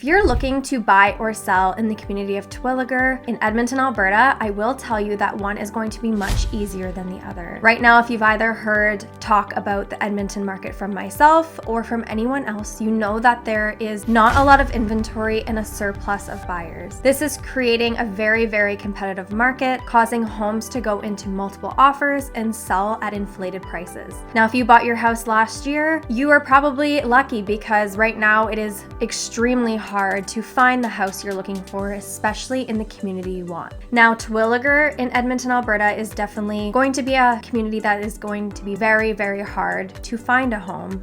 If you're looking to buy or sell in the community of Terwillegar in Edmonton, Alberta, I will tell you that one is going to be much easier than the other. Right now, if you've either heard talk about the Edmonton market from myself or from anyone else, you know that there is not a lot of inventory and a surplus of buyers. This is creating a very, very competitive market, causing homes to go into multiple offers and sell at inflated prices. Now, if you bought your house last year, you are probably lucky because right now it is extremely hard to find the house you're looking for, especially in the community you want. Now, Terwillegar in Edmonton, Alberta is definitely going to be a community that is going to be very, very hard to find a home.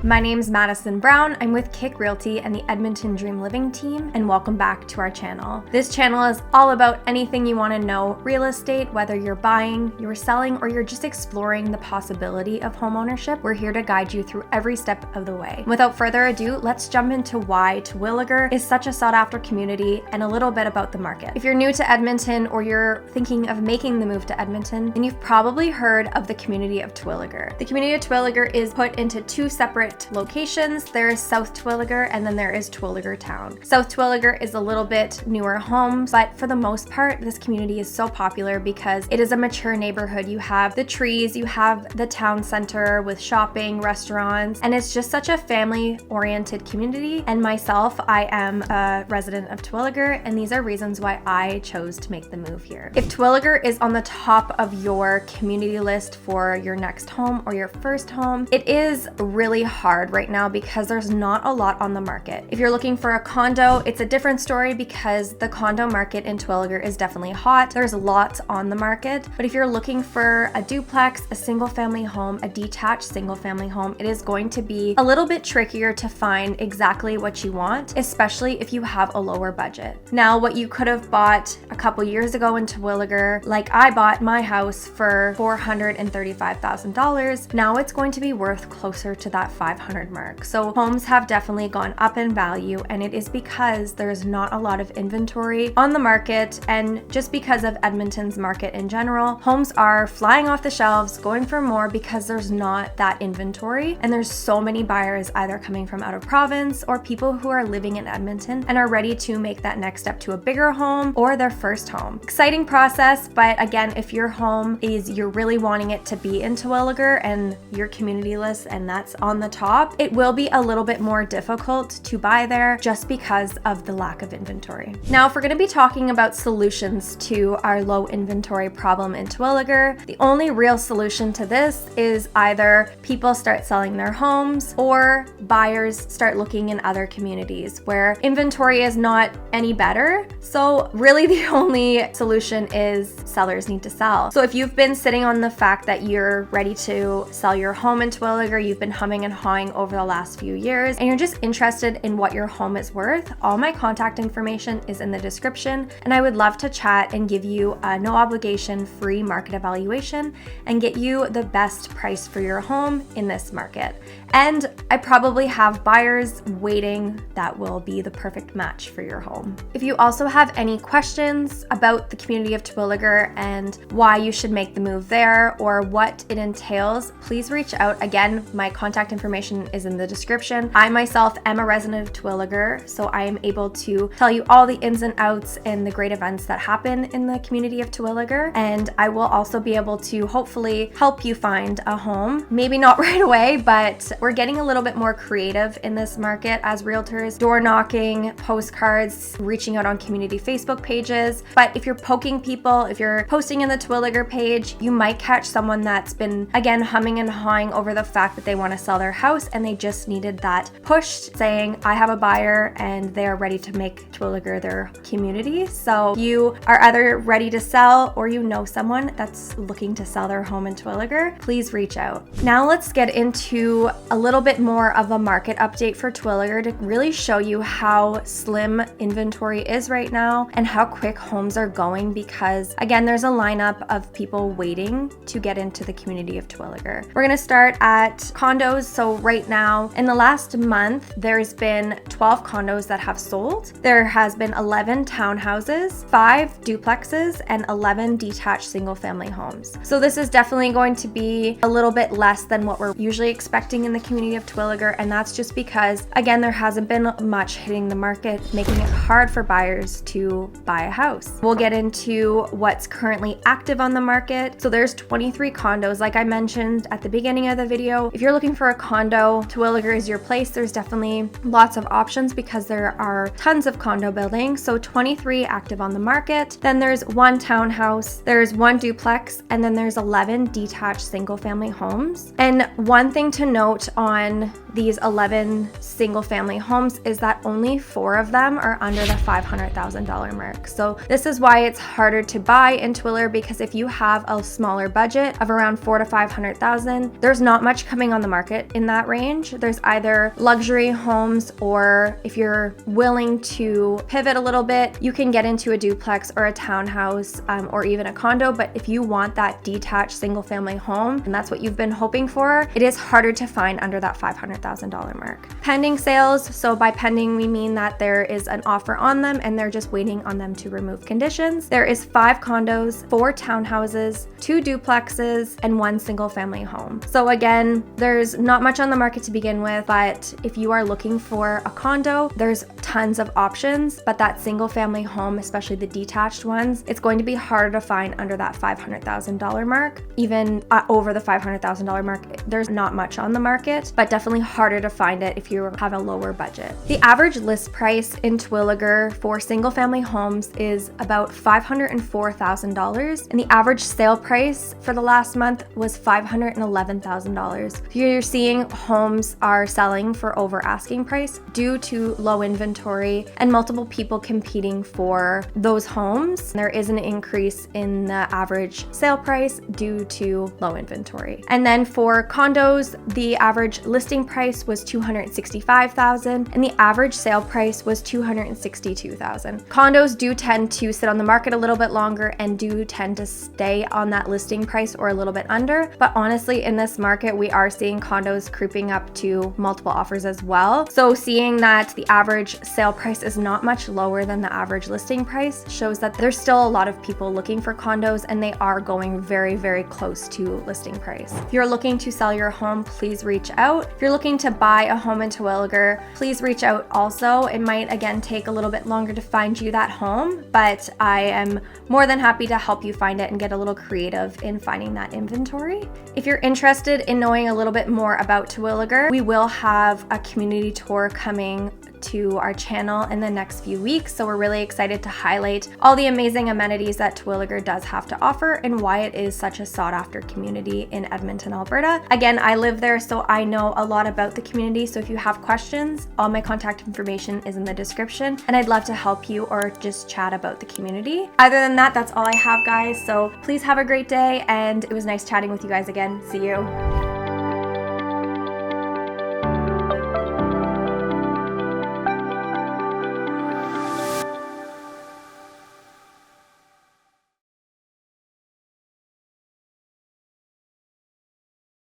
My name's Madison Brown. I'm with Kick Realty and the Edmonton Dream Living team, and welcome back to our channel. This channel is all about anything you want to know real estate, whether you're buying, you're selling, or you're just exploring the possibility of homeownership. We're here to guide you through every step of the way. Without further ado, let's jump into why Terwillegar is such a sought-after community and a little bit about the market. If you're new to Edmonton or you're thinking of making the move to Edmonton, then you've probably heard of the community of Terwillegar. The community of Terwillegar is put into two separate locations. There is South Terwillegar and then there is Terwillegar Town. South Terwillegar is a little bit newer homes, but for the most part, this community is so popular because it is a mature neighborhood. You have the trees, you have the town center with shopping, restaurants, and it's just such a family-oriented community. And myself, I am a resident of Terwillegar, and these are reasons why I chose to make the move here. If Terwillegar is on the top of your community list for your next home or your first home, it is really hard right now because there's not a lot on the market. If you're looking for a condo, it's a different story because the condo market in Terwillegar is definitely hot. There's lots on the market, but if you're looking for a duplex, a single family home, a detached single family home, it is going to be a little bit trickier to find exactly what you want, especially if you have a lower budget. Now, what you could have bought a couple years ago in Terwillegar, like I bought my house for $435,000, now it's going to be worth closer to that $500 mark. So homes have definitely gone up in value, and it is because there's not a lot of inventory on the market, and just because of Edmonton's market in general, homes are flying off the shelves, going for more because there's not that inventory, and there's so many buyers either coming from out of province or people who are living in Edmonton and are ready to make that next step to a bigger home or their first home. Exciting process, but again, if your home is, you're really wanting it to be in Terwillegar and your community list and that's on the top, it will be a little bit more difficult to buy there just because of the lack of inventory. Now, if we're going to be talking about solutions to our low inventory problem in Terwillegar, the only real solution to this is either people start selling their homes or buyers start looking in other communities where inventory is not any better. So really the only solution is sellers need to sell. So if you've been sitting on the fact that you're ready to sell your home in Terwillegar, you've been humming and hawing over the last few years, and you're just interested in what your home is worth, all my contact information is in the description, and I would love to chat and give you a no obligation free market evaluation and get you the best price for your home in this market. And I probably have buyers waiting that will be the perfect match for your home. If you also have any questions about the community of Terwillegar and why you should make the move there or what it entails, please reach out. Again, my contact information is in the description. I myself am a resident of Terwillegar, so I am able to tell you all the ins and outs and the great events that happen in the community of Terwillegar, and I will also be able to hopefully help you find a home. Maybe not right away, but we're getting a little bit more creative in this market as realtors, door knocking, postcards, reaching out on community Facebook pages. But if you're poking people, if you're posting in the Terwillegar page, you might catch someone that's been, again, humming and hawing over the fact that they want to sell their house and they just needed that push saying, I have a buyer and they are ready to make Terwillegar their community. So you are either ready to sell or you know someone that's looking to sell their home in Terwillegar, please reach out. Now let's get into a little bit more of a market update for Terwillegar to really show you how slim inventory is right now and how quick homes are going because, again, there's a lineup of people waiting to get into the community of Terwillegar. We're going to start at condos. So right now, in the last month, there's been 12 condos that have sold. There has been 11 townhouses, 5 duplexes, and 11 detached single family homes. So this is definitely going to be a little bit less than what we're usually expecting in the community of Terwillegar, and that's just because, again, there hasn't been much hitting the market, making it hard for buyers to buy a house. We'll get into what's currently active on the market. So there's 23 condos. Like I mentioned at the beginning of the video, if you're looking for a condo, Terwillegar is your place. There's definitely lots of options because there are tons of condo buildings. So 23 active on the market. Then there's 1 townhouse, there's 1 duplex, and then there's 11 detached single family homes. And one thing to note on these 11 single family homes is that only 4 of them are under the $500,000 mark. So this is why it's harder to buy in Terwillegar, because if you have a smaller budget of around $400,000 to $500,000, there's not much coming on the market in that range. There's either luxury homes, or if you're willing to pivot a little bit, you can get into a duplex or a townhouse, or even a condo. But if you want that detached single family home, and that's what you've been hoping for, it is harder to find under that $500,000 mark. Pending sales, so by pending we mean that there is an offer on them and they're just waiting on them to remove conditions. There is 5 condos, 4 townhouses, 2 duplexes, and 1 single family home. So again, there's not much on the market to begin with, but if you are looking for a condo, there's tons of options. But that single family home, especially the detached ones, it's going to be harder to find under that $500,000 mark. Even over the $500,000 mark, there's not much on the market, but definitely harder to find it if you have a lower budget. The average list price in Terwillegar for single family homes is about $504,000, and the average sale price for the last month was $511,000. You're seeing homes are selling for over asking price due to low inventory and multiple people competing for those homes. There is an increase in the average sale price due to low inventory. And then for condos, the average listing price was $265,000 and the average sale price was $262,000. Condos do tend to sit on the market a little bit longer and do tend to stay on that listing price or a little bit under, but honestly in this market we are seeing condos creeping up to multiple offers as well. So seeing that the average sale price is not much lower than the average listing price shows that there's still a lot of people looking for condos and they are going very, very close to listing price. If you're looking to sell your home, please reach out. If you're looking to buy a home in Terwillegar, please reach out also. It might again take a little bit longer to find you that home, but I am more than happy to help you find it and get a little creative in finding that inventory. If you're interested in knowing a little bit more about Terwillegar, we will have a community tour coming to our channel in the next few weeks. So we're really excited to highlight all the amazing amenities that Terwillegar does have to offer and why it is such a sought after community in Edmonton, Alberta. Again, I live there, so I know a lot about the community. So if you have questions, all my contact information is in the description and I'd love to help you or just chat about the community. Other than that, that's all I have, guys. So please have a great day and it was nice chatting with you guys again. See you.